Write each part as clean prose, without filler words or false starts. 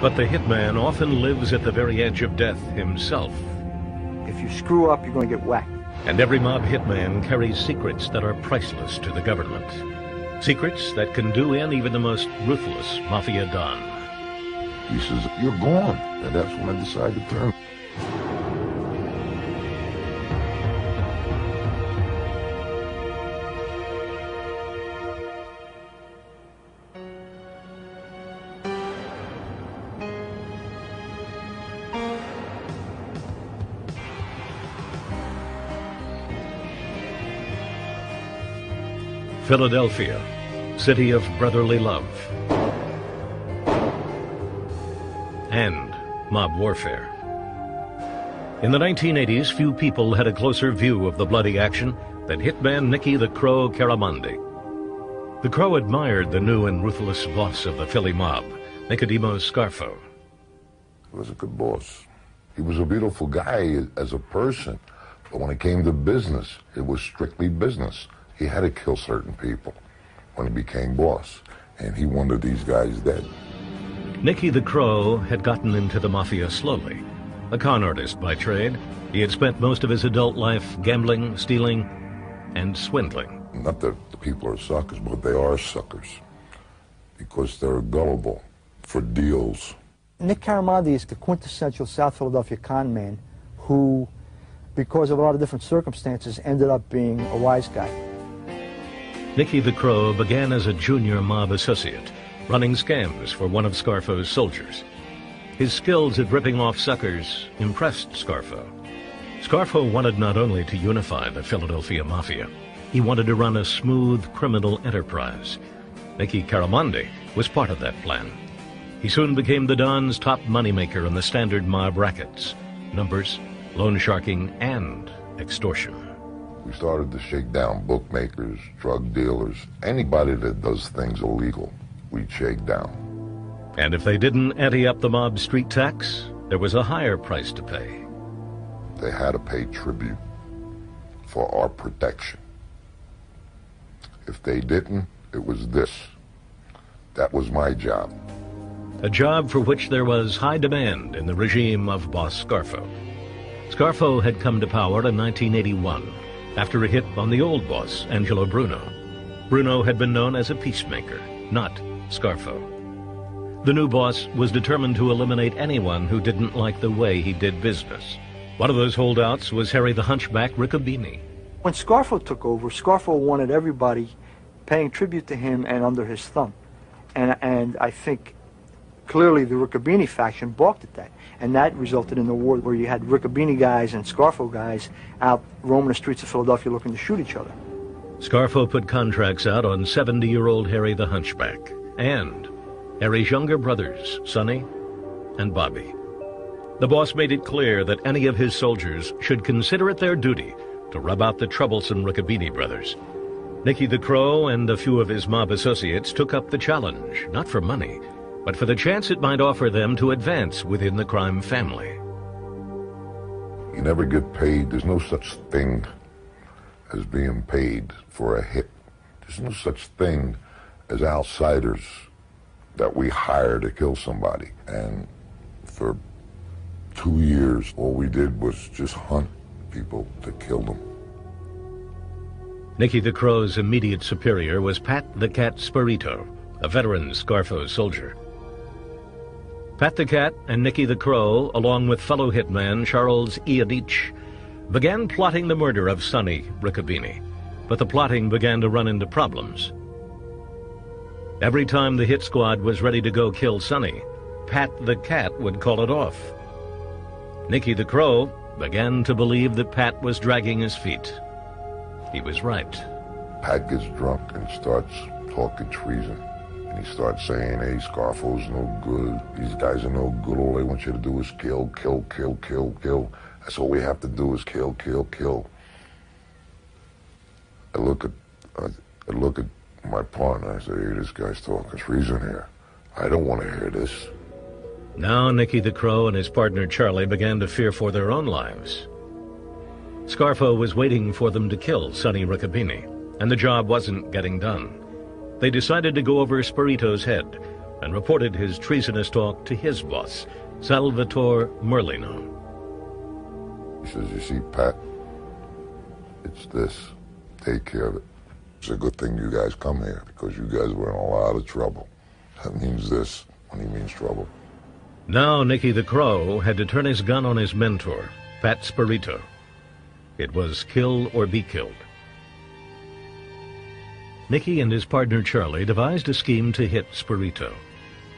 But the hitman often lives at the very edge of death himself. If you screw up, you're going to get whacked. And every mob hitman carries secrets that are priceless to the government. Secrets that can do in even the most ruthless mafia don. He says, "You're gone." And that's when I decided to turn. Philadelphia, city of brotherly love and mob warfare. In the 1980s, few people had a closer view of the bloody action than hitman Nicky the Crow Caramandi. The Crow admired the new and ruthless boss of the Philly mob, Nicodemo Scarfo. He was a good boss. He was a beautiful guy as a person, but when it came to business, it was strictly business. He had to kill certain people when he became boss, and he wanted these guys dead. Nicky the Crow had gotten into the mafia slowly. A con artist by trade, he had spent most of his adult life gambling, stealing, and swindling. Not that the people are suckers, but they are suckers because they're gullible for deals. Nick Caramandi is the quintessential South Philadelphia con man who, because of a lot of different circumstances, ended up being a wise guy. Nicky the Crow began as a junior mob associate, running scams for one of Scarfo's soldiers. His skills at ripping off suckers impressed Scarfo. Scarfo wanted not only to unify the Philadelphia Mafia, he wanted to run a smooth criminal enterprise. Nicky Caramandi was part of that plan. He soon became the Don's top moneymaker in the standard mob rackets: numbers, loan sharking, and extortion. We started to shake down bookmakers, drug dealers, anybody that does things illegal, we'd shake down. And if they didn't ante up the mob street tax, there was a higher price to pay. They had to pay tribute for our protection. If they didn't, it was this. That was my job. A job for which there was high demand in the regime of boss Scarfo. Scarfo had come to power in 1981. After a hit on the old boss, Angelo Bruno. Bruno had been known as a peacemaker, not Scarfo. The new boss was determined to eliminate anyone who didn't like the way he did business. One of those holdouts was Harry the Hunchback Riccobini. When Scarfo took over, Scarfo wanted everybody paying tribute to him and under his thumb. And I think clearly the Riccobini faction balked at that. And that resulted in the war where you had Riccobini guys and Scarfo guys out roaming the streets of Philadelphia looking to shoot each other. Scarfo put contracts out on 70-year-old Harry the Hunchback and Harry's younger brothers, Sonny and Bobby. The boss made it clear that any of his soldiers should consider it their duty to rub out the troublesome Riccobini brothers. Nicky the Crow and a few of his mob associates took up the challenge, not for money, but for the chance it might offer them to advance within the crime family. You never get paid. There's no such thing as being paid for a hit. There's no such thing as outsiders that we hire to kill somebody. And for 2 years, all we did was just hunt people to kill them. Nicky the Crow's immediate superior was Pat the Cat Spirito, a veteran Scarfo soldier. Pat the Cat and Nicky the Crow, along with fellow hitman Charles Iadich, began plotting the murder of Sonny Riccobini, but the plotting began to run into problems. Every time the hit squad was ready to go kill Sonny, Pat the Cat would call it off. Nicky the Crow began to believe that Pat was dragging his feet. He was right. Pat gets drunk and starts talking treason. And he starts saying, hey, Scarfo's no good. These guys are no good. All they want you to do is kill, kill, kill, kill, kill. That's all we have to do is kill, kill, kill. I look at my partner. I say, hey, this guy's talking treason here. I don't want to hear this. Now Nicky the Crow and his partner Charlie began to fear for their own lives. Scarfo was waiting for them to kill Sonny Riccobini, and the job wasn't getting done. They decided to go over Spirito's head, and reported his treasonous talk to his boss, Salvatore Merlino. He says, you see, Pat, it's this. Take care of it. It's a good thing you guys come here because you guys were in a lot of trouble. That means this when he means trouble. Now Nicky the Crow had to turn his gun on his mentor, Pat Sparito. It was kill or be killed. Nicky and his partner Charlie devised a scheme to hit Sparito.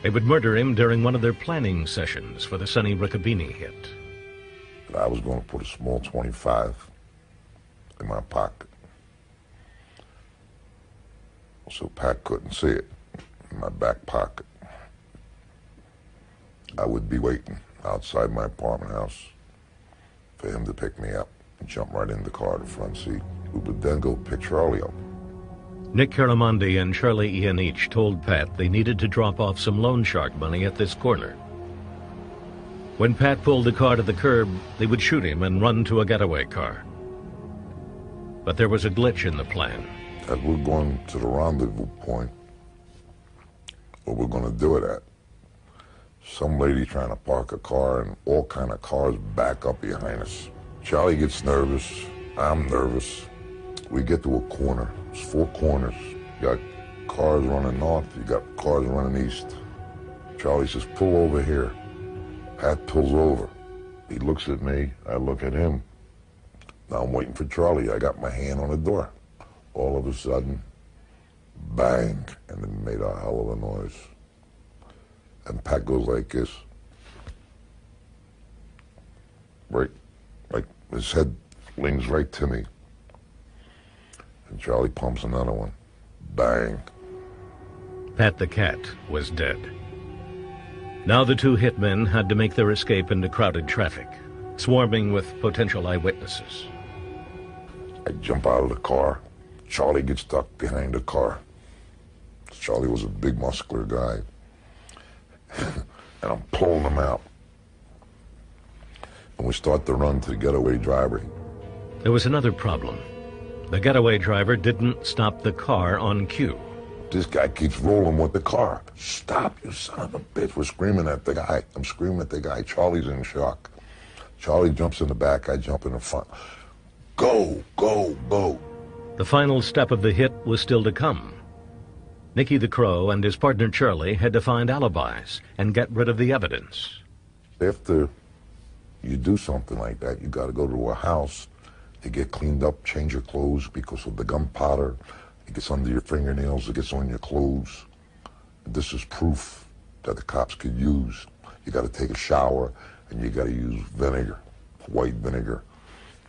They would murder him during one of their planning sessions for the Sonny Riccobene hit. I was going to put a small 25 in my pocket, so Pat couldn't see it, in my back pocket. I would be waiting outside my apartment house for him to pick me up and jump right in the car, the front seat. We would then go pick Charlie up. Nick Caramandi and Charlie Ianich told Pat they needed to drop off some loan shark money at this corner. When Pat pulled the car to the curb, they would shoot him and run to a getaway car. But there was a glitch in the plan. As we're going to the rendezvous point, where we're going to do it at, some lady trying to park a car and all kind of cars back up behind us. Charlie gets nervous. I'm nervous. We get to a corner. It's 4 corners. You got cars running north. You got cars running east. Charlie says, pull over here. Pat pulls over. He looks at me. I look at him. Now I'm waiting for Charlie. I got my hand on the door. All of a sudden, bang, and it made a hell of a noise. And Pat goes like this. Right, like his head leans right to me. And Charlie pumps another one. Bang. Pat the Cat was dead. Now the 2 hitmen had to make their escape into crowded traffic, swarming with potential eyewitnesses. I jump out of the car. Charlie gets stuck behind the car. Charlie was a big, muscular guy. And I'm pulling him out. And we start to run to the getaway driver. There was another problem. The getaway driver didn't stop the car on cue. This guy keeps rolling with the car. Stop, you son of a bitch. We're screaming at the guy. I'm screaming at the guy. Charlie's in shock. Charlie jumps in the back. I jump in the front. Go, go, go. The final step of the hit was still to come. Nicky the Crow and his partner Charlie had to find alibis and get rid of the evidence. After you do something like that, you got to go to a house to get cleaned up, change your clothes because of the gunpowder. It gets under your fingernails, it gets on your clothes. This is proof that the cops could use. You got to take a shower and you got to use vinegar, white vinegar,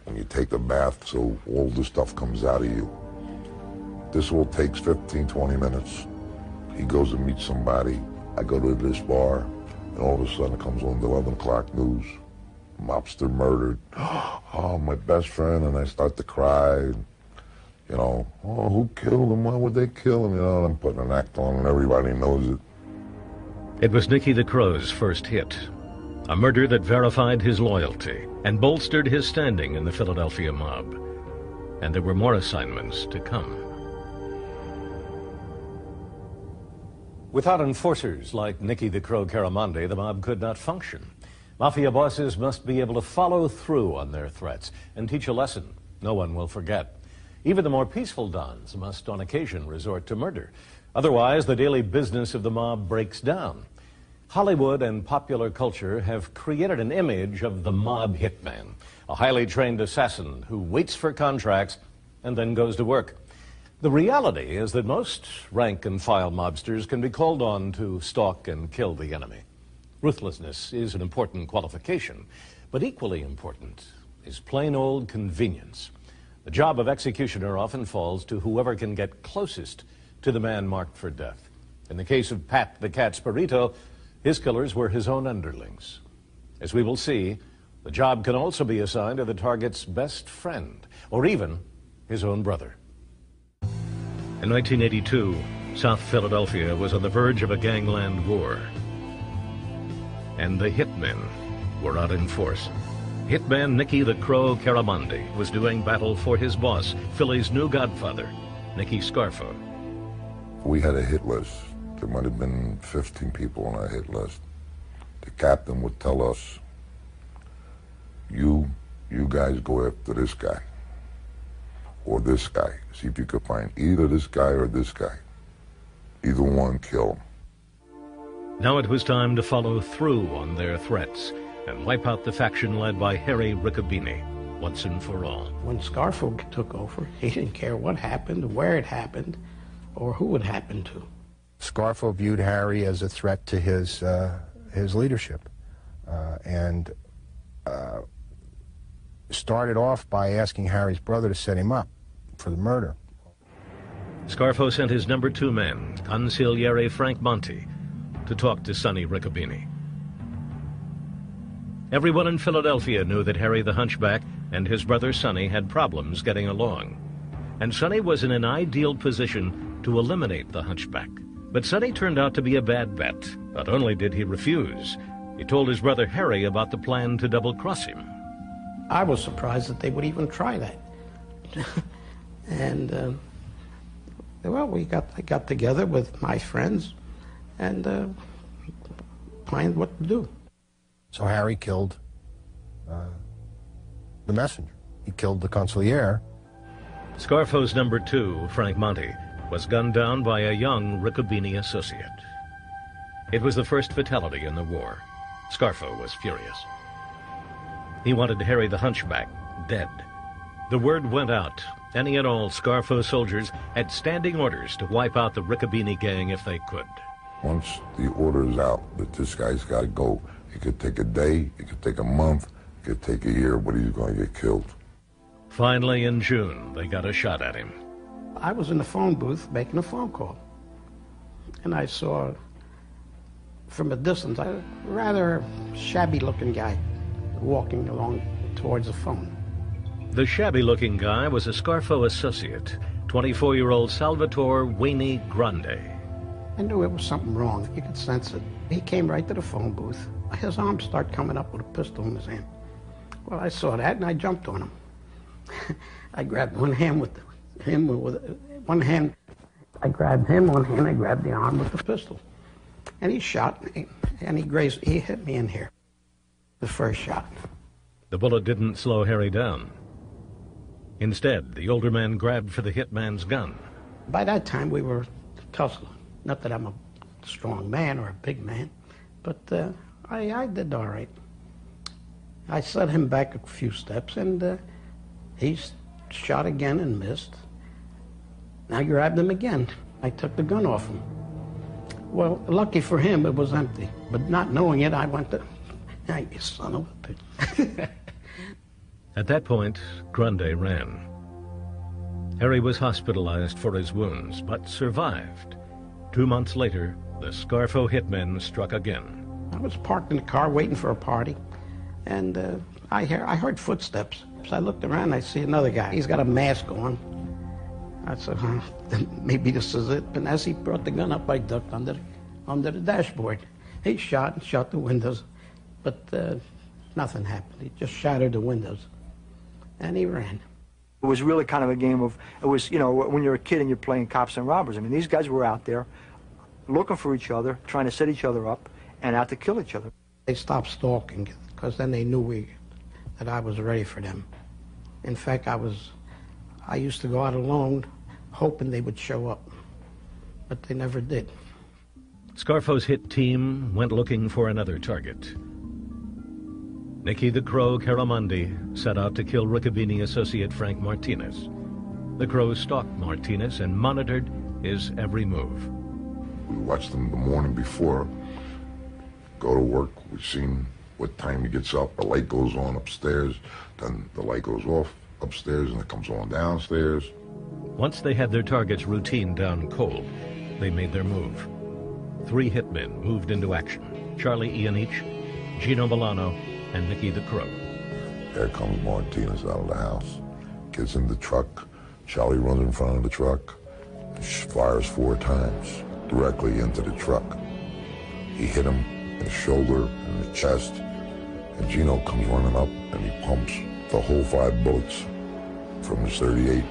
when you take the bath so all the stuff comes out of you. This all takes 15, 20 minutes. He goes to meet somebody. I go to this bar, and all of a sudden it comes on the 11 o'clock news. Mobster murdered. Oh, my best friend, and I start to cry. You know, oh, who killed him? Why would they kill him? You know, I'm putting an act on, and everybody knows it. It was Nicky the Crow's first hit, a murder that verified his loyalty and bolstered his standing in the Philadelphia mob. And there were more assignments to come. Without enforcers like Nicky the Crow Caramandi, the mob could not function. Mafia bosses must be able to follow through on their threats and teach a lesson no one will forget. Even the more peaceful dons must on occasion resort to murder. Otherwise, the daily business of the mob breaks down. Hollywood and popular culture have created an image of the mob hitman, a highly trained assassin who waits for contracts and then goes to work. The reality is that most rank-and-file mobsters can be called on to stalk and kill the enemy. Ruthlessness is an important qualification, but equally important is plain old convenience. The job of executioner often falls to whoever can get closest to the man marked for death. In the case of Pat the Cat Sparito, his killers were his own underlings. As we will see, the job can also be assigned to the target's best friend, or even his own brother. In 1982, South Philadelphia was on the verge of a gangland war. And the hitmen were out in force. Hitman Nicky the Crow Caramandi was doing battle for his boss, Philly's new godfather, Nicky Scarfo. We had a hit list, there might have been 15 people on our hit list. The captain would tell us, you guys go after this guy or this guy. See if you could find either this guy or this guy. Either one, kill him. Now it was time to follow through on their threats and wipe out the faction led by Harry Riccobene once and for all. When Scarfo took over, he didn't care what happened, where it happened, or who it happened to. Scarfo viewed Harry as a threat to his leadership, and started off by asking Harry's brother to set him up for the murder. Scarfo sent his number 2 man, Consigliere Frank Monti, to talk to Sonny Riccobene. Everyone in Philadelphia knew that Harry the Hunchback and his brother Sonny had problems getting along, and Sonny was in an ideal position to eliminate the Hunchback. But Sonny turned out to be a bad bet. Not only did he refuse, he told his brother Harry about the plan to double-cross him. I was surprised that they would even try that. And, well, I got together with my friends and planned what to do. So Harry killed the messenger. He killed the consigliere. Scarfo's number 2, Frank Monti, was gunned down by a young Riccobene associate. It was the first fatality in the war. Scarfo was furious. He wanted Harry the Hunchback dead. The word went out. Any and all Scarfo soldiers had standing orders to wipe out the Riccobene gang if they could. Once the order is out that this guy's got to go, it could take a day, it could take a month, it could take a year, but he's going to get killed. Finally, in June, they got a shot at him. I was in the phone booth making a phone call, and I saw from a distance a rather shabby-looking guy walking along towards the phone. The shabby-looking guy was a Scarfo associate, 24-year-old Salvatore Wayne Grande. I knew it was something wrong. You could sense it. He came right to the phone booth. His arms start coming up with a pistol in his hand. Well, I saw that, and I jumped on him. I grabbed one hand with him with one hand. I grabbed him one hand. I grabbed the arm with the pistol, and he shot, and he hit me in here. The first shot. The bullet didn't slow Harry down. Instead, the older man grabbed for the hitman's gun. By that time, we were tussling. Not that I'm a strong man or a big man, but I did all right. I set him back a few steps, and he shot again and missed. I grabbed him again. I took the gun off him. Well, lucky for him, it was empty. But not knowing it, I went to, you son of a bitch. At that point, Grande ran. Harry was hospitalized for his wounds, but survived. 2 months later, the Scarfo hitmen struck again. I was parked in the car waiting for a party, and I heard footsteps. So I looked around and I see another guy. He's got a mask on. I said, maybe this is it. And as he brought the gun up, I ducked under the dashboard. He shot the windows, but nothing happened. He just shattered the windows, and he ran. It was really kind of a game of, it was, you know, when you're a kid and you're playing cops and robbers. I mean, these guys were out there looking for each other, trying to set each other up, and out to kill each other. They stopped stalking, because then they knew that I was ready for them. In fact, I used to go out alone, hoping they would show up, but they never did. Scarfo's hit team went looking for another target. Nicky the Crow Caramondi set out to kill Riccobene associate Frank Martinez. The Crow stalked Martinez and monitored his every move. We watched him the morning before, go to work. We've seen what time he gets up. The light goes on upstairs, then the light goes off upstairs, and it comes on downstairs. Once they had their targets routine down cold, they made their move. 3 hitmen moved into action: Charlie Iannich, Gino Milano, and Nicky the Crow. There comes Martinez out of the house, gets in the truck. Charlie runs in front of the truck, fires 4 times directly into the truck. He hit him in the shoulder and the chest, and Gino comes running up and he pumps the whole 5 bullets from his .38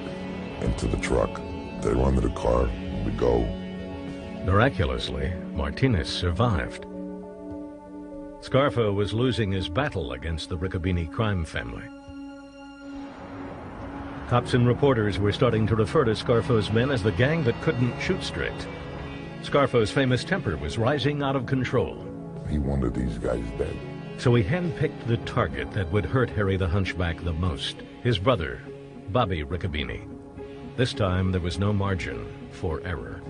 into the truck. They run to the car, and we go. Miraculously, Martinez survived. Scarfo was losing his battle against the Riccobini crime family. Cops and reporters were starting to refer to Scarfo's men as the gang that couldn't shoot straight. Scarfo's famous temper was rising out of control. He wanted these guys dead. So he handpicked the target that would hurt Harry the Hunchback the most, his brother, Bobby Riccobini. This time, there was no margin for error.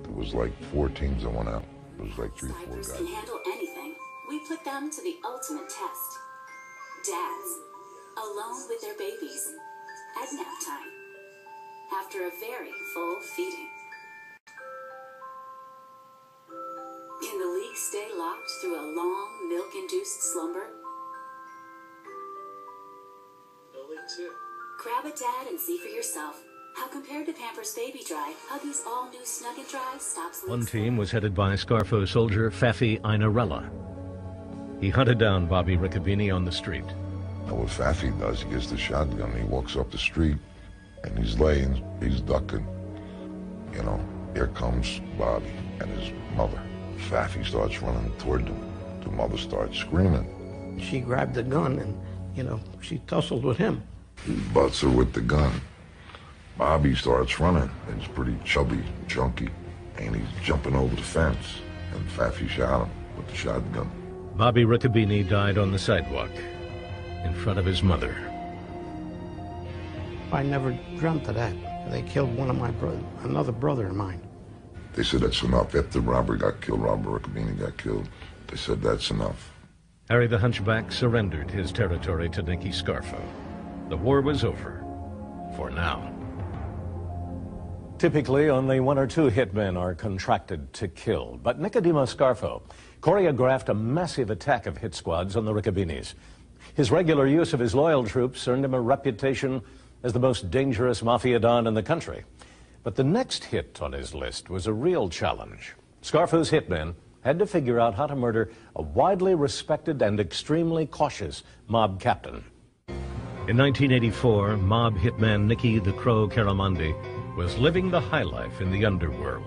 It was like 4 teams that went out. It was like 3 or 4 Cybers guys. can handle anything. We put them to the ultimate test. Dads, alone with their babies, at nap time, after a very full feeding. Can the league stay locked through a long, milk-induced slumber? Grab a dad and see for yourself how, compared to Pampers Baby Dry, Huggies all-new Snug and Dry stops leaks. One team was headed by Scarfo soldier Faffy Einarella. He hunted down Bobby Riccobini on the street. Now what Faffy does, he gets the shotgun, he walks up the street, and he's laying, he's ducking. You know, here comes Bobby and his mother. Faffy starts running toward them. The mother starts screaming. She grabbed the gun and, you know, she tussled with him. He butts her with the gun. Bobby starts running, and he's pretty chubby, chunky, and he's jumping over the fence. And Faffy shot him with the shotgun. Bobby Riccobini died on the sidewalk in front of his mother. I never dreamt of that. They killed one of my another brother of mine. They said that's enough. After Robert got killed, Robert Riccobini got killed, they said that's enough. Harry the Hunchback surrendered his territory to Nicky Scarfo. The war was over, for now. Typically, only 1 or 2 hitmen are contracted to kill. But Nicodemo Scarfo choreographed a massive attack of hit squads on the Riccobinis. His regular use of his loyal troops earned him a reputation as the most dangerous mafia don in the country. But the next hit on his list was a real challenge. Scarfo's hitmen had to figure out how to murder a widely respected and extremely cautious mob captain. In 1984, mob hitman Nicky the Crow Caramandi was living the high life in the underworld.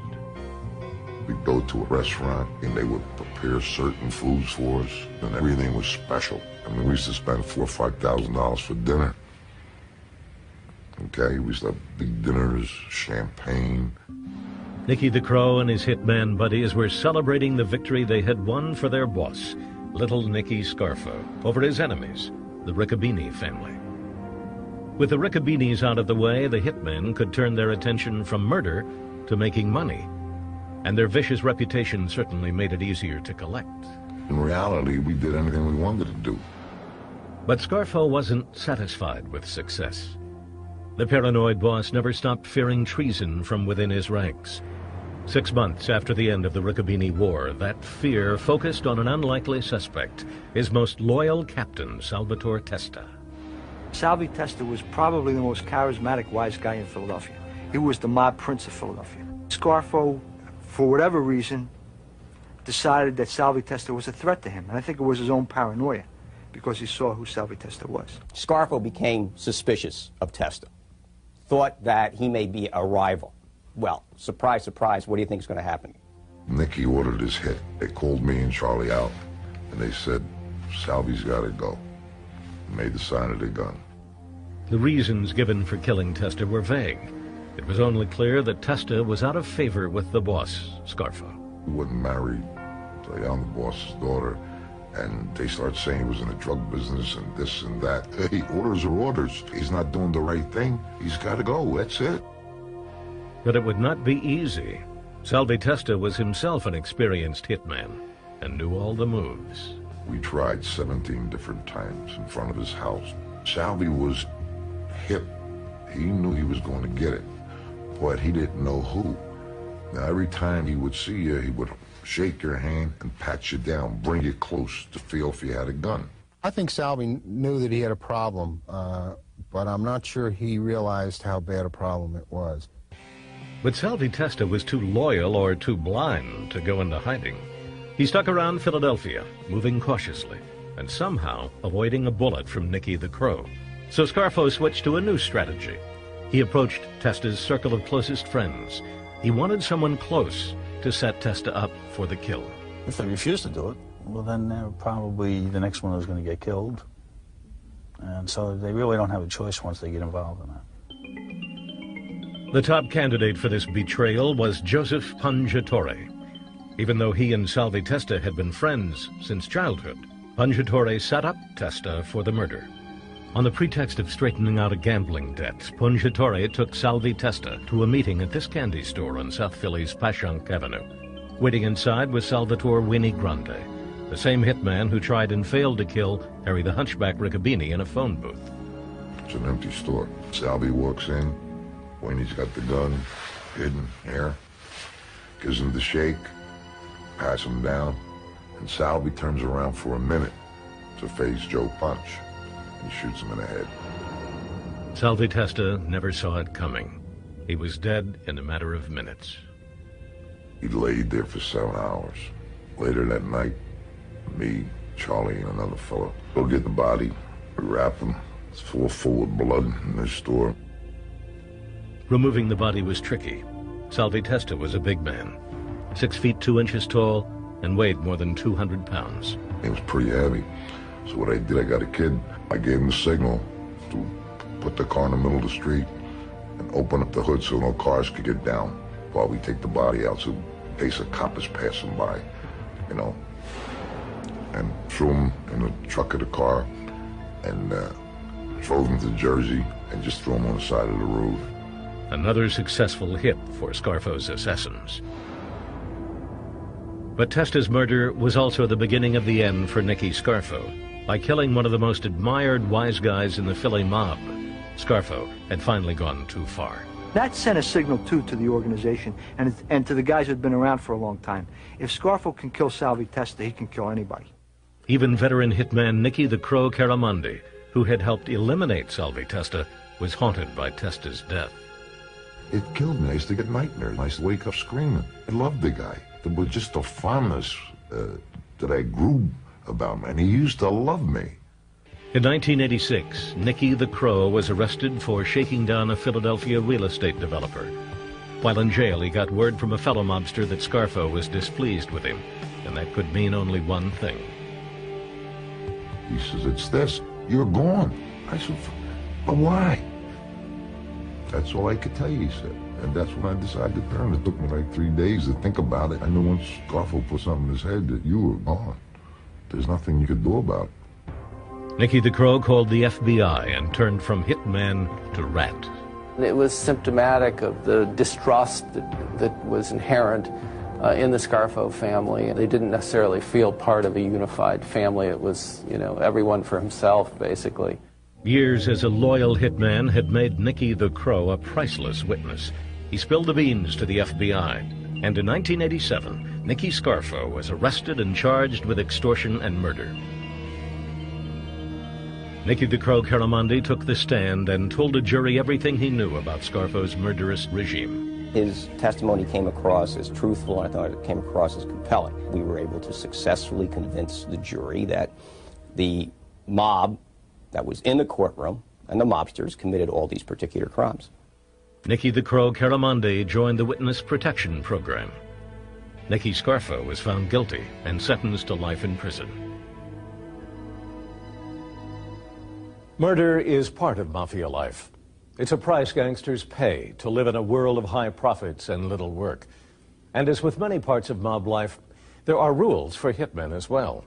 We'd go to a restaurant, and they would prepare certain foods for us, and everything was special. I mean, we used to spend $4,000 or $5,000 for dinner. Okay, we used to have big dinners, champagne. Nicky the Crow and his hitman buddies were celebrating the victory they had won for their boss, little Nicky Scarfo, over his enemies, the Riccobini family. With the Riccobinis out of the way, the hitmen could turn their attention from murder to making money. And their vicious reputation certainly made it easier to collect. In reality, we did anything we wanted to do. But Scarfo wasn't satisfied with success. The paranoid boss never stopped fearing treason from within his ranks. 6 months after the end of the Riccobini War, that fear focused on an unlikely suspect, his most loyal captain, Salvatore Testa. Salvi Testa was probably the most charismatic wise guy in Philadelphia. He was the mob prince of Philadelphia. Scarfo, for whatever reason, decided that Salvi Testa was a threat to him. And I think it was his own paranoia, because he saw who Salvi Testa was. Scarfo became suspicious of Testa, thought that he may be a rival. Well, surprise, surprise, what do you think is going to happen? Nicky ordered his hit. They called me and Charlie out, and they said, Salvi's got to go. Made the sign of the gun. The reasons given for killing Testa were vague. It was only clear that Testa was out of favor with the boss, Scarfo. He wasn't married. So I'm the boss's daughter, and they start saying he was in the drug business and this and that. Hey, orders are orders. He's not doing the right thing. He's got to go. That's it. But it would not be easy. Salvi Testa was himself an experienced hitman and knew all the moves. We tried 17 different times in front of his house. Salvi was hip. He knew he was going to get it, but he didn't know who. Now, every time he would see you, he would shake your hand and pat you down, bring you close to feel if you had a gun. I think Salvi knew that he had a problem, but I'm not sure he realized how bad a problem it was. But Salvi Testa was too loyal or too blind to go into hiding. He stuck around Philadelphia, moving cautiously, and somehow avoiding a bullet from Nicky the Crow. So Scarfo switched to a new strategy. He approached Testa's circle of closest friends. He wanted someone close to set Testa up for the kill. If they refused to do it, well, then probably the next one was going to get killed. And so they really don't have a choice once they get involved in that. The top candidate for this betrayal was Joseph Pungatore. Even though he and Salvi Testa had been friends since childhood, Pungatore set up Testa for the murder. On the pretext of straightening out a gambling debt, Pungatore took Salvi Testa to a meeting at this candy store on South Philly's Passyunk Avenue. Waiting inside was Salvatore Winnie Grande, the same hitman who tried and failed to kill Harry the Hunchback Riccobini in a phone booth. It's an empty store. Salvi walks in. Winnie's got the gun hidden here. Gives him the shake. Pats him down. And Salvi turns around for a minute to face Joe Punch. He shoots him in the head. Salvi Testa never saw it coming. He was dead in a matter of minutes. He laid there for 7 hours. Later that night, me, Charlie, and another fellow go get the body. We wrap him. It's full of blood in this store. Removing the body was tricky. Salvi Testa was a big man, 6 feet 2 inches tall, and weighed more than 200 pounds. It was pretty heavy. So what I did, I got a kid. I gave him the signal to put the car in the middle of the street and open up the hood so no cars could get down while we take the body out. So in case a cop is passing by, you know, and threw him in the truck of the car and drove him to Jersey and just threw him on the side of the road. Another successful hit for Scarfo's assassins. But Testa's murder was also the beginning of the end for Nicky Scarfo. By killing one of the most admired wise guys in the Philly mob, Scarfo had finally gone too far. That sent a signal, too, to the organization and to the guys who'd been around for a long time. If Scarfo can kill Salvi Testa, he can kill anybody. Even veteran hitman Nicky the Crow Caramandi, who had helped eliminate Salvi Testa, was haunted by Testa's death. It killed me. I used to get nightmares. I used to wake up screaming. I loved the guy. There was just a fondness that I grew about him, and he used to love me. In 1986, Nicky the Crow was arrested for shaking down a Philadelphia real estate developer. While in jail, he got word from a fellow mobster that Scarfo was displeased with him, and that could mean only one thing. He says, "It's this. You're gone." I said, "But why?" "That's all I could tell you," he said. And that's when I decided to turn. It took me like 3 days to think about it. I knew once Scarfo put something in his head that you were gone. There's nothing you could do about it. Nicky the Crow called the FBI and turned from hitman to rat. It was symptomatic of the distrust that was inherent in the Scarfo family. They didn't necessarily feel part of a unified family. It was, you know, everyone for himself, basically. Years as a loyal hitman had made Nicky the Crow a priceless witness. He spilled the beans to the FBI, and in 1987, Nicky Scarfo was arrested and charged with extortion and murder. Nicky the Crow Caramandi took the stand and told a jury everything he knew about Scarfo's murderous regime. His testimony came across as truthful, and I thought it came across as compelling. We were able to successfully convince the jury that the mob that was in the courtroom and the mobsters committed all these particular crimes. Nicky the Crow Caramandi joined the Witness Protection Program. Nicky Scarfo was found guilty and sentenced to life in prison. Murder is part of mafia life. It's a price gangsters pay to live in a world of high profits and little work. And as with many parts of mob life, there are rules for hitmen as well.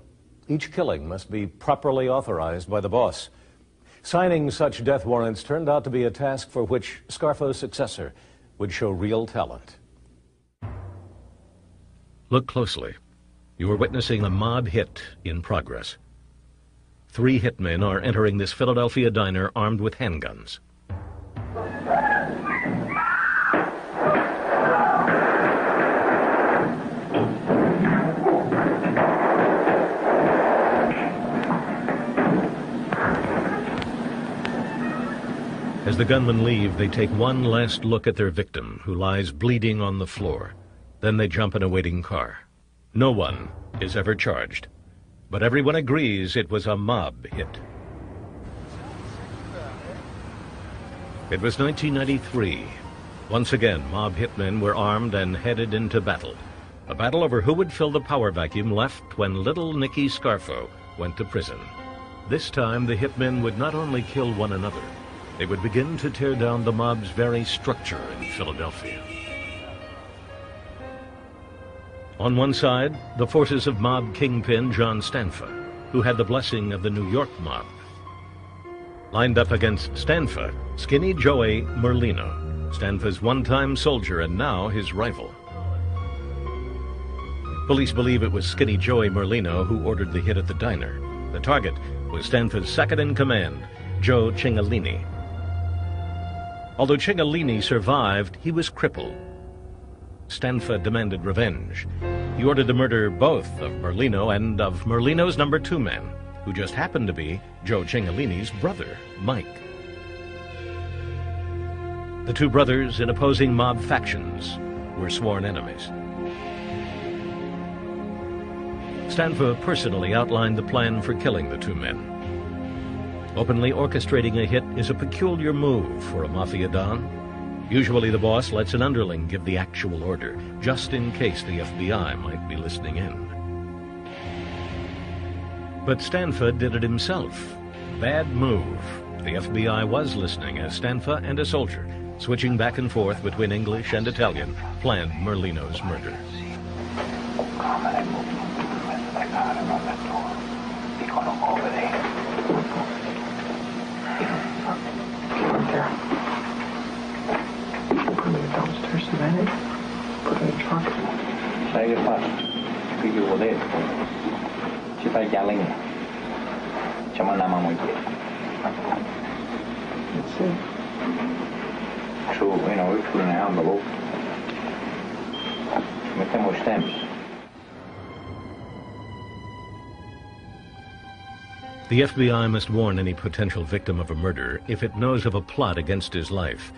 Each killing must be properly authorized by the boss. Signing such death warrants turned out to be a task for which Scarfo's successor would show real talent. Look closely. You are witnessing a mob hit in progress. 3 hitmen are entering this Philadelphia diner armed with handguns. As the gunmen leave, they take one last look at their victim, who lies bleeding on the floor. Then they jump in a waiting car. No one is ever charged, but everyone agrees it was a mob hit. It was 1993. Once again, mob hitmen were armed and headed into battle. A battle over who would fill the power vacuum left when little Nicky Scarfo went to prison. This time, the hitmen would not only kill one another, they would begin to tear down the mob's very structure in Philadelphia. On one side, the forces of mob kingpin John Stanfa, who had the blessing of the New York mob. Lined up against Stanfa, Skinny Joey Merlino, Stanfa's one-time soldier and now his rival. Police believe it was Skinny Joey Merlino who ordered the hit at the diner. The target was Stanfa's second-in-command, Joe Cingolini. Although Cingolini survived, he was crippled. Stanfa demanded revenge. He ordered the murder both of Merlino and of Merlino's number 2 man, who just happened to be Joe Cingolini's brother, Mike. The two brothers, in opposing mob factions, were sworn enemies. Stanfa personally outlined the plan for killing the two men. Openly orchestrating a hit is a peculiar move for a mafia don. Usually the boss lets an underling give the actual order, just in case the FBI might be listening in. But Stanfa did it himself. Bad move. The FBI was listening as Stanfa and a soldier, switching back and forth between English and Italian, planned Merlino's murder. Put it downstairs today. Put it in the trunk. Sai che fa? Qui che volete. Ci fai chialing. Ci mandiamo molto. That's it. So, we're putting out the loop. Mettiamo stamps. The FBI must warn any potential victim of a murder if it knows of a plot against his life.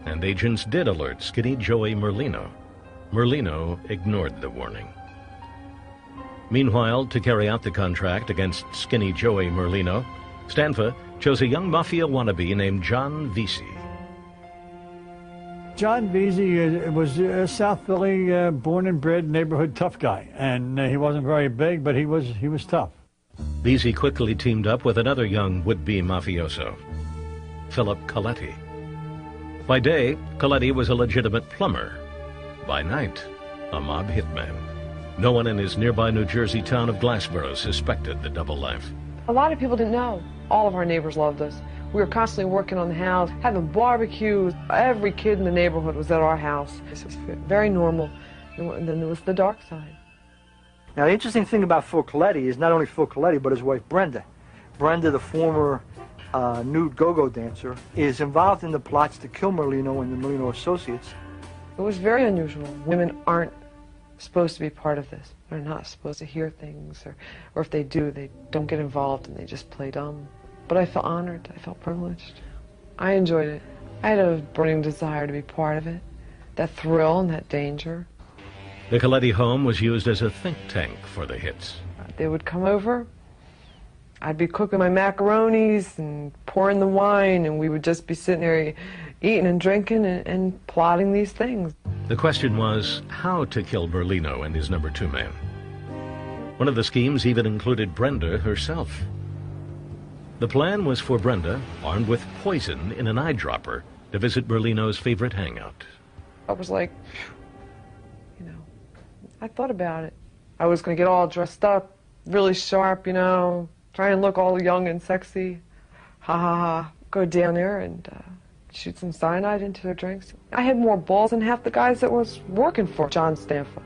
And agents did alert Skinny Joey Merlino. Merlino ignored the warning. Meanwhile, to carry out the contract against Skinny Joey Merlino, Stanfa chose a young mafia wannabe named John Vesey. John Vesey was a South Philly born and bred neighborhood tough guy, and he wasn't very big, but he was tough. Vesey quickly teamed up with another young would-be mafioso, Philip Coletti. By day, Coletti was a legitimate plumber. By night, a mob hitman. No one in his nearby New Jersey town of Glassboro suspected the double life. A lot of people didn't know. All of our neighbors loved us. We were constantly working on the house, having barbecues. Every kid in the neighborhood was at our house. This was very normal. And then there was the dark side. Now, the interesting thing about Phil Coletti is not only Phil Coletti, but his wife Brenda. Brenda, the former nude go-go dancer, is involved in the plots to kill Merlino and the Merlino associates. It was very unusual. Women aren't supposed to be part of this. They're not supposed to hear things, or if they do, they don't get involved and they just play dumb. But I felt honored. I felt privileged. I enjoyed it. I had a burning desire to be part of it, that thrill and that danger. The Coletti home was used as a think tank for the hits. They would come over. I'd be cooking my macaronis and pouring the wine, and we would just be sitting there eating and drinking and plotting these things. The question was how to kill Merlino and his number 2 man. One of the schemes even included Brenda herself. The plan was for Brenda, armed with poison in an eyedropper, to visit Merlino's favorite hangout. I was like, I thought about it. I was going to get all dressed up, really sharp, try and look all young and sexy. Ha ha ha. Go down there and shoot some cyanide into their drinks. I had more balls than half the guys that was working for John Stanfa.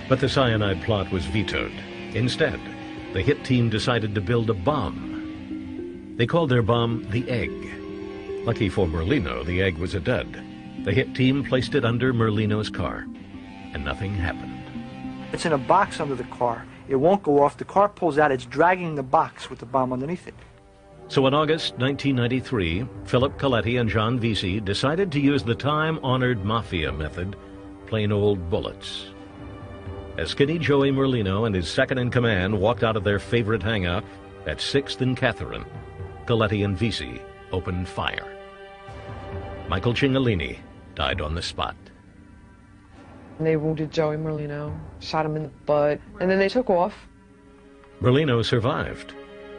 But the cyanide plot was vetoed. Instead, the hit team decided to build a bomb. They called their bomb the Egg. Lucky for Merlino, the egg was a dud. The hit team placed it under Merlino's car, and nothing happened. It's in a box under the car. It won't go off. The car pulls out. It's dragging the box with the bomb underneath it. So in August 1993, Philip Coletti and John Vesey decided to use the time-honored mafia method, plain old bullets. As Skinny Joey Merlino and his second-in-command walked out of their favorite hangout at 6th and Catherine, Coletti and Vesey opened fire. Michael Cingolini died on the spot. And they wounded Joey Merlino, shot him in the butt, and then they took off. Merlino survived.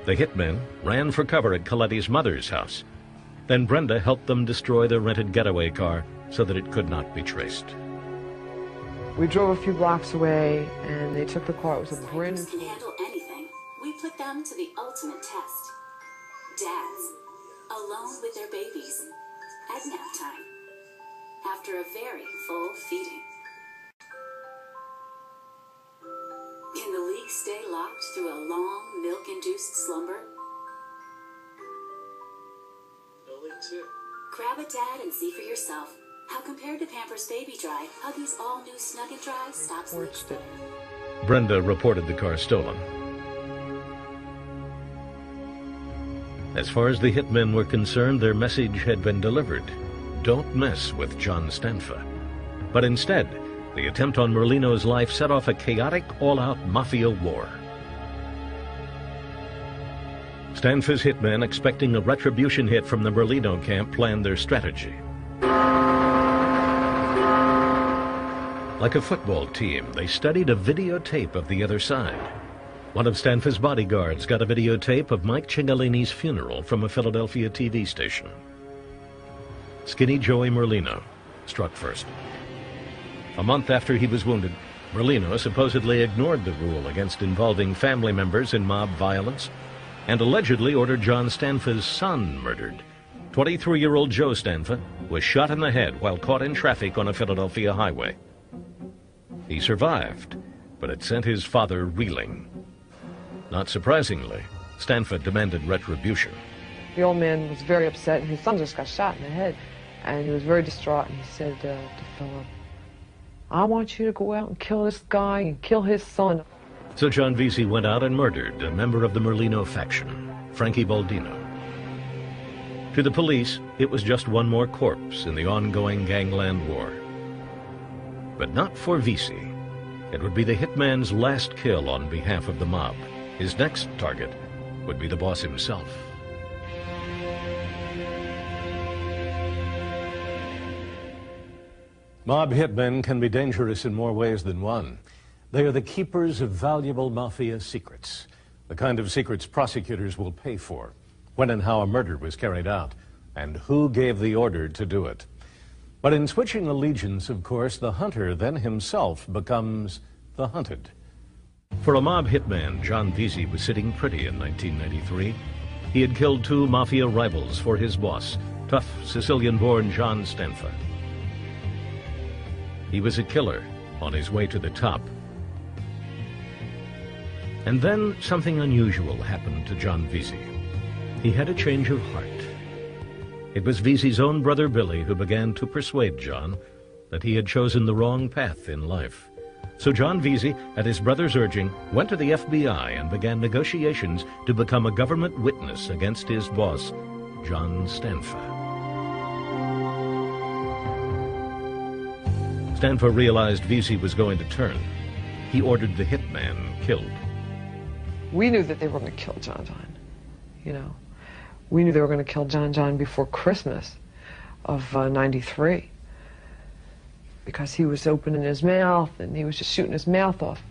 The hitmen ran for cover at Coletti's mother's house. Then Brenda helped them destroy the rented getaway car so that it could not be traced. We drove a few blocks away, and they took the car. It was a brand new can handle anything. We put them to the ultimate test. Dads, alone with their babies, at nap time, after a very full feeding. Can the league stay locked through a long, milk-induced slumber? Grab a dad and see for yourself how, compared to Pampers Baby Dry, Huggies all-new Snug & Dry stops leaks. Brenda reported the car stolen. As far as the hitmen were concerned, their message had been delivered. Don't mess with John Stanfa. But instead, the attempt on Merlino's life set off a chaotic, all-out mafia war. Stanfa's hitmen, expecting a retribution hit from the Merlino camp, planned their strategy. Like a football team, they studied a videotape of the other side. One of Stanfa's bodyguards got a videotape of Mike Cingolini's funeral from a Philadelphia TV station. Skinny Joey Merlino struck first. A month after he was wounded, Merlino supposedly ignored the rule against involving family members in mob violence and allegedly ordered John Stanfa's son murdered. 23-year-old Joe Stanfa was shot in the head while caught in traffic on a Philadelphia highway. He survived, but it sent his father reeling. Not surprisingly, Stanfa demanded retribution. The old man was very upset, and his son just got shot in the head. And he was very distraught, and he said to Philip, I want you to go out and kill this guy and kill his son. So John Vesey went out and murdered a member of the Merlino faction, Frankie Baldino. To the police, it was just one more corpse in the ongoing gangland war. But not for Vesey. It would be the hitman's last kill on behalf of the mob. His next target would be the boss himself. Mob hitmen can be dangerous in more ways than one. They are the keepers of valuable mafia secrets, the kind of secrets prosecutors will pay for, when and how a murder was carried out, and who gave the order to do it. But in switching allegiance, of course, the hunter then himself becomes the hunted. For a mob hitman, John Vesey was sitting pretty in 1993. He had killed two mafia rivals for his boss, tough Sicilian-born John Stanfa. He was a killer on his way to the top. And then something unusual happened to John Vesey. He had a change of heart. It was Vesey's own brother Billy who began to persuade John that he had chosen the wrong path in life. So John Vesey, at his brother's urging, went to the FBI and began negotiations to become a government witness against his boss, John Stanfa. Stanfa realized Vesey was going to turn. He ordered the hitman killed. We knew that they were going to kill John, you know. We knew they were going to kill John before Christmas of '93. Because he was opening his mouth and he was just shooting his mouth off.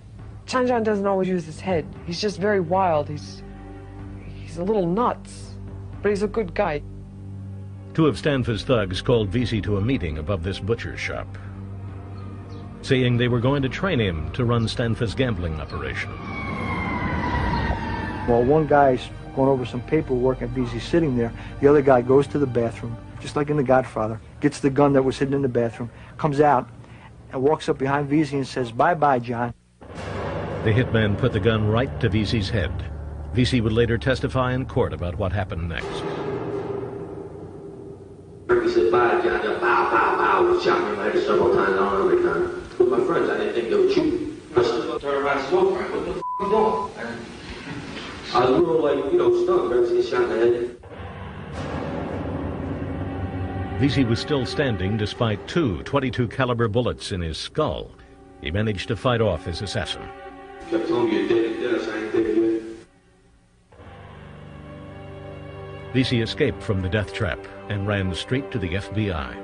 John doesn't always use his head. He's just very wild. He's a little nuts, but he's a good guy. Two of Stanfa's thugs called Vesey to a meeting above this butcher shop, saying they were going to train him to run Stanfa's gambling operation. While one guy's going over some paperwork and Vesey's sitting there, the other guy goes to the bathroom, just like in The Godfather, gets the gun that was hidden in the bathroom, comes out, and walks up behind Vesey and says, "Bye-bye, John." The hitman put the gun right to Vesey's head. Vesey would later testify in court about what happened next. He said, "Bye, John." Pow, pow, pow. Shot me in my head several times. I don't know every time. With my friends, I didn't think they would shoot. I stood up, turned around, smoke, man. What the f*** you doing? I was a little, like, stunned. I get shot in the head. Vesey was still standing despite two .22 caliber bullets in his skull. He managed to fight off his assassin. Kept telling me you're dead, so I ain't dead yet. Vesey escaped from the death trap and ran straight to the FBI.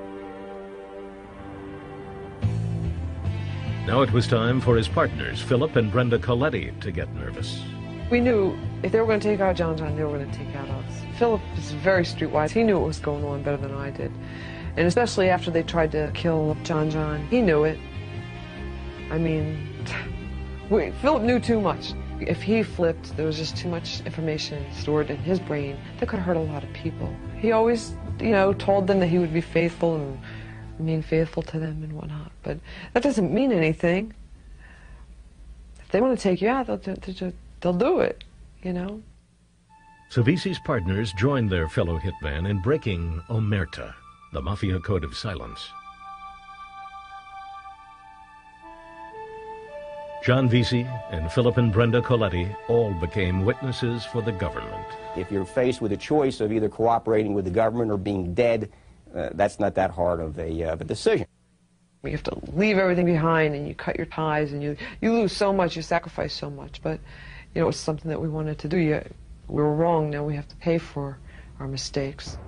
Now it was time for his partners, Philip and Brenda Coletti, to get nervous. We knew if they were going to take out John, they were going to take out us. Philip is very streetwise. He knew what was going on better than I did. And especially after they tried to kill John, he knew it. I mean, Philip knew too much. If he flipped, there was just too much information stored in his brain that could hurt a lot of people. He always, told them that he would be faithful and remain faithful to them and whatnot. But that doesn't mean anything. If they want to take you out, they'll do it, So Visi's partners joined their fellow hitman in breaking Omerta, the Mafia code of silence. John Visi and Philip and Brenda Coletti all became witnesses for the government. If you're faced with a choice of either cooperating with the government or being dead, that's not that hard of a decision. You have to leave everything behind, and you cut your ties, and you lose so much, you sacrifice so much. But, it's something that we wanted to do. We were wrong, now we have to pay for our mistakes.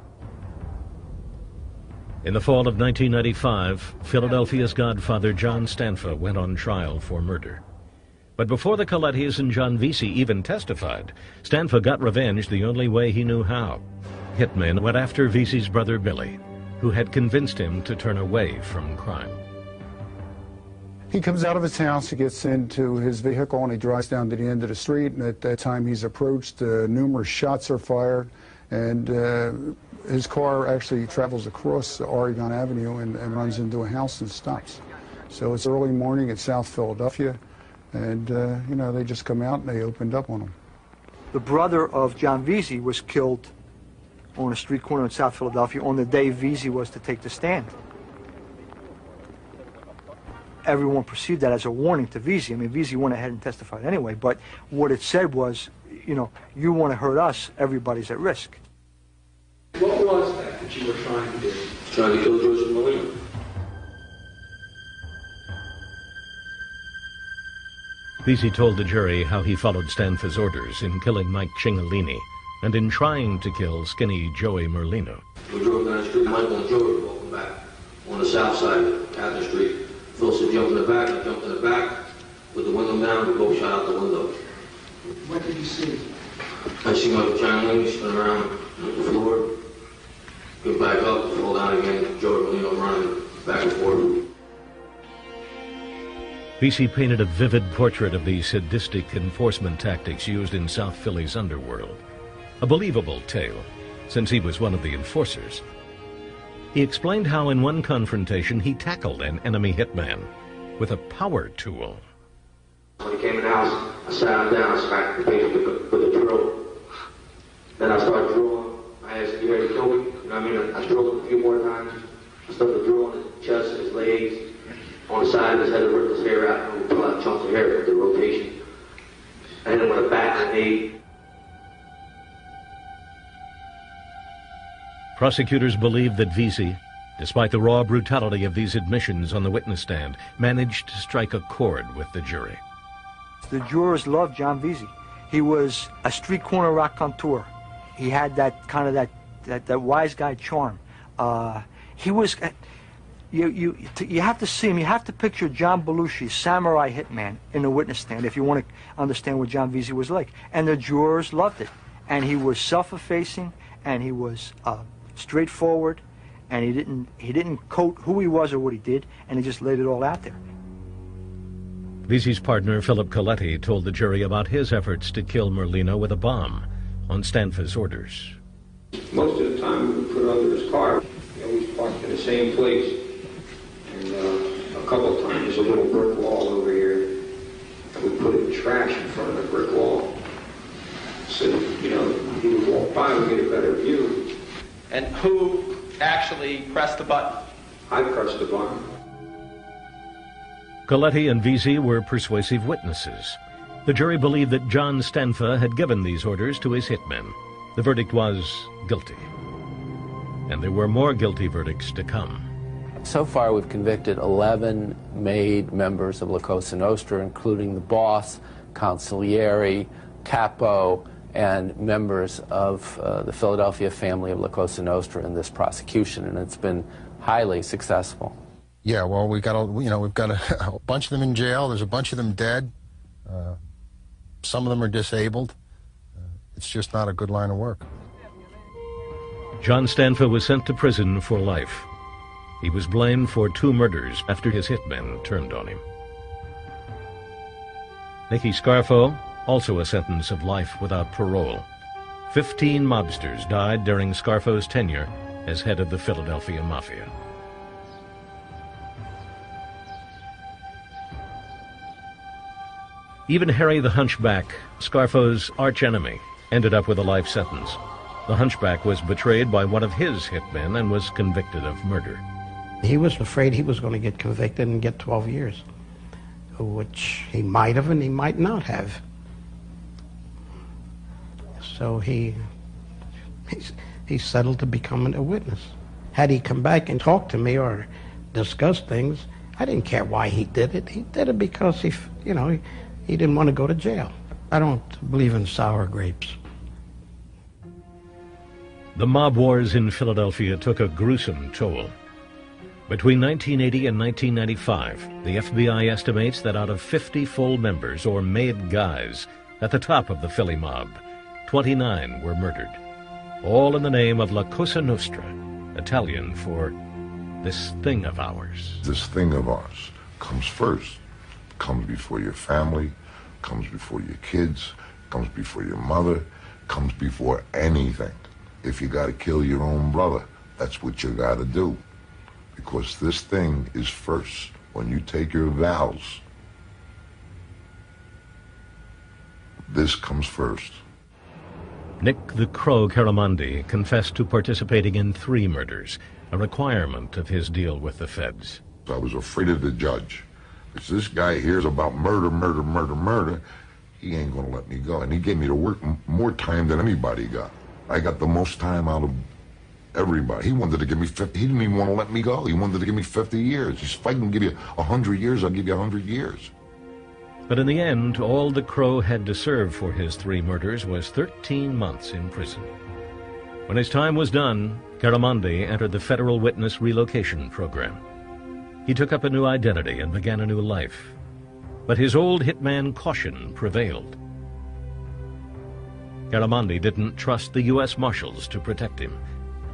In the fall of 1995, Philadelphia's godfather John Stanfa went on trial for murder. But before the Colettis and John Visi even testified, Stanfa got revenge the only way he knew how. Hitmen went after Visi's brother Billy, who had convinced him to turn away from crime. He comes out of his house, he gets into his vehicle, and he drives down to the end of the street. And at that time he's approached, numerous shots are fired, and his car actually travels across Oregon Avenue and runs into a house and stops. So it's early morning at South Philadelphia, and they just come out and they opened up on him. The brother of John Visi was killed on a street corner in South Philadelphia on the day Visi was to take the stand. Everyone perceived that as a warning to Visi. I mean, Visi went ahead and testified anyway, but what it said was, you want to hurt us, everybody's at risk. What was that you were trying to do? Trying to kill George Molina. Visi told the jury how he followed Stanfa's orders in killing Mike Cingolini and in trying to kill skinny Joey Merlino. We drove down the street, Michael and Joey were walking back on the south side of Catherine Street. Phil said, jump in the back. I jumped in the back with the window down. We both shot out the window. What did you see? I see Michael Cingolini spin around on the floor, get back up, fall down again, Joey Merlino running back and forth. Visi painted a vivid portrait of the sadistic enforcement tactics used in South Philly's underworld. A believable tale, since he was one of the enforcers. He explained how in one confrontation he tackled an enemy hitman with a power tool. When he came in the house, I sat him down, smacked the face with a drill. Then I started drilling. I asked, you ready to kill me? I drilled him a few more times. I stuck the drill in his chest, his legs, on the side of his head, and ripped his hair out, and pull out chunks of hair with the rotation. And then with a bat grenade. Prosecutors believe that Visi, despite the raw brutality of these admissions on the witness stand, managed to strike a chord with the jury. The jurors loved John Visi. He was a street corner raconteur. He had that kind of that wise guy charm. He was. You have to see him. You have to picture John Belushi, samurai hitman, in the witness stand if you want to understand what John Visi was like. And the jurors loved it. And he was self-effacing, and he was straightforward, and he didn't coat who he was or what he did, and he just laid it all out there. Visi's partner, Philip Coletti, told the jury about his efforts to kill Merlino with a bomb on Stanfa's orders. Most of the time we would put under his car. He always parked in the same place. And a couple of times, there's a little brick wall over here, and we put in trash in front of the brick wall. So, he would walk by and get a better view. And who actually pressed the button? I pressed the button. Coletti and Visi were persuasive witnesses. The jury believed that John Stanfa had given these orders to his hitmen. The verdict was guilty. And there were more guilty verdicts to come. So far, we've convicted 11 made members of La Cosa Nostra, including the boss, consigliere, capo, and members of the Philadelphia family of La Cosa Nostra in this prosecution, and it's been highly successful. Yeah, well, we've got a bunch of them in jail. There's a bunch of them dead. Some of them are disabled. It's just not a good line of work. John Stanfa was sent to prison for life. He was blamed for 2 murders after his hitmen turned on him. Nicky Scarfo, also a sentence of life without parole. 15 mobsters died during Scarfo's tenure as head of the Philadelphia Mafia. Even Harry the Hunchback, Scarfo's archenemy, ended up with a life sentence. The Hunchback was betrayed by one of his hitmen and was convicted of murder. He was afraid he was going to get convicted and get 12 years, which he might have and he might not have. So he settled to become a witness. Had he come back and talked to me or discussed things, I didn't care why he did it. He did it because he didn't want to go to jail. I don't believe in sour grapes. The mob wars in Philadelphia took a gruesome toll. Between 1980 and 1995, the FBI estimates that out of 50 full members, or made guys, at the top of the Philly mob, 29 were murdered. All in the name of La Cosa Nostra, Italian for this thing of ours. This thing of ours comes first. Comes before your family, comes before your kids, comes before your mother, comes before anything. If you gotta kill your own brother, that's what you gotta do. Because this thing is first. When you take your vows, this comes first. Nick the Crow Caramandi confessed to participating in 3 murders, a requirement of his deal with the feds. I was afraid of the judge. Because this guy hears about murder, he ain't gonna let me go. And he gave me to work more time than anybody got. I got the most time out of everybody. He wanted to give me 50. He didn't even want to let me go. He wanted to give me 50 years. He said, if I can give you 100 years, I'll give you 100 years. But in the end, all the Crow had to serve for his 3 murders was 13 months in prison. When his time was done, Caramandi entered the Federal Witness Relocation Program. He took up a new identity and began a new life. But his old hitman caution prevailed. Caramandi didn't trust the U.S. Marshals to protect him,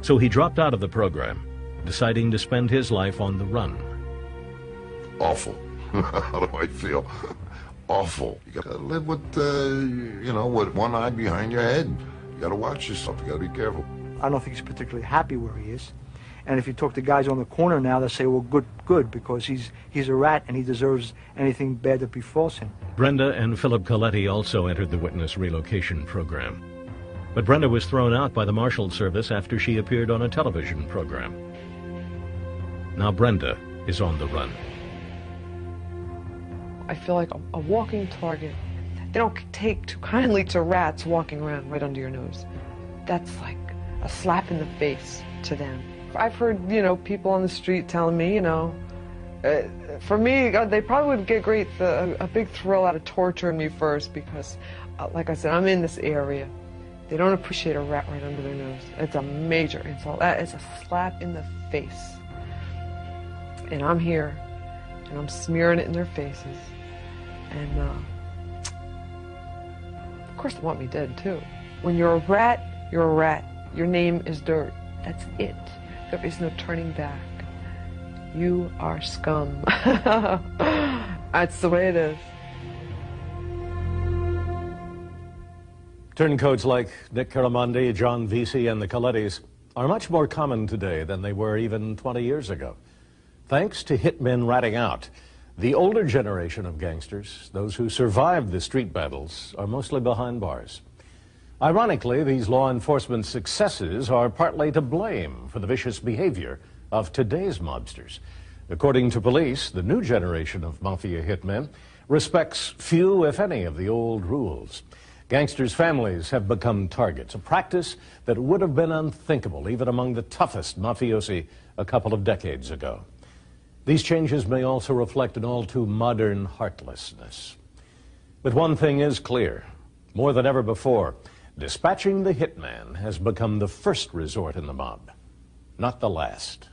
so he dropped out of the program, deciding to spend his life on the run. Awful. How do I feel? Awful. You gotta live with, with one eye behind your head. You gotta watch yourself. You gotta be careful. I don't think he's particularly happy where he is. And if you talk to guys on the corner now, they say, well, good, because he's a rat and he deserves anything bad that befalls him. Brenda and Philip Coletti also entered the Witness Relocation Program. But Brenda was thrown out by the Marshal Service after she appeared on a television program. Now Brenda is on the run. I feel like a walking target. They don't take too kindly to rats walking around right under your nose. That's like a slap in the face to them. I've heard, people on the street telling me, for me, they probably would get a big thrill out of torturing me first because, like I said, I'm in this area. They don't appreciate a rat right under their nose. It's a major insult. It's a slap in the face. And I'm here, and I'm smearing it in their faces. And, of course, they want me dead, too. When you're a rat, you're a rat. Your name is dirt. That's it. There is no turning back. You are scum. That's the way it is. Turncoats like Nick Caramandi, John Vesey, and the Colettis are much more common today than they were even 20 years ago. Thanks to hitmen ratting out, the older generation of gangsters, those who survived the street battles, are mostly behind bars. Ironically, these law enforcement successes are partly to blame for the vicious behavior of today's mobsters. According to police, the new generation of mafia hitmen respects few, if any, of the old rules. Gangsters' families have become targets, a practice that would have been unthinkable even among the toughest mafiosi a couple of decades ago. These changes may also reflect an all too modern heartlessness. But one thing is clear, more than ever before, dispatching the hitman has become the first resort in the mob, not the last.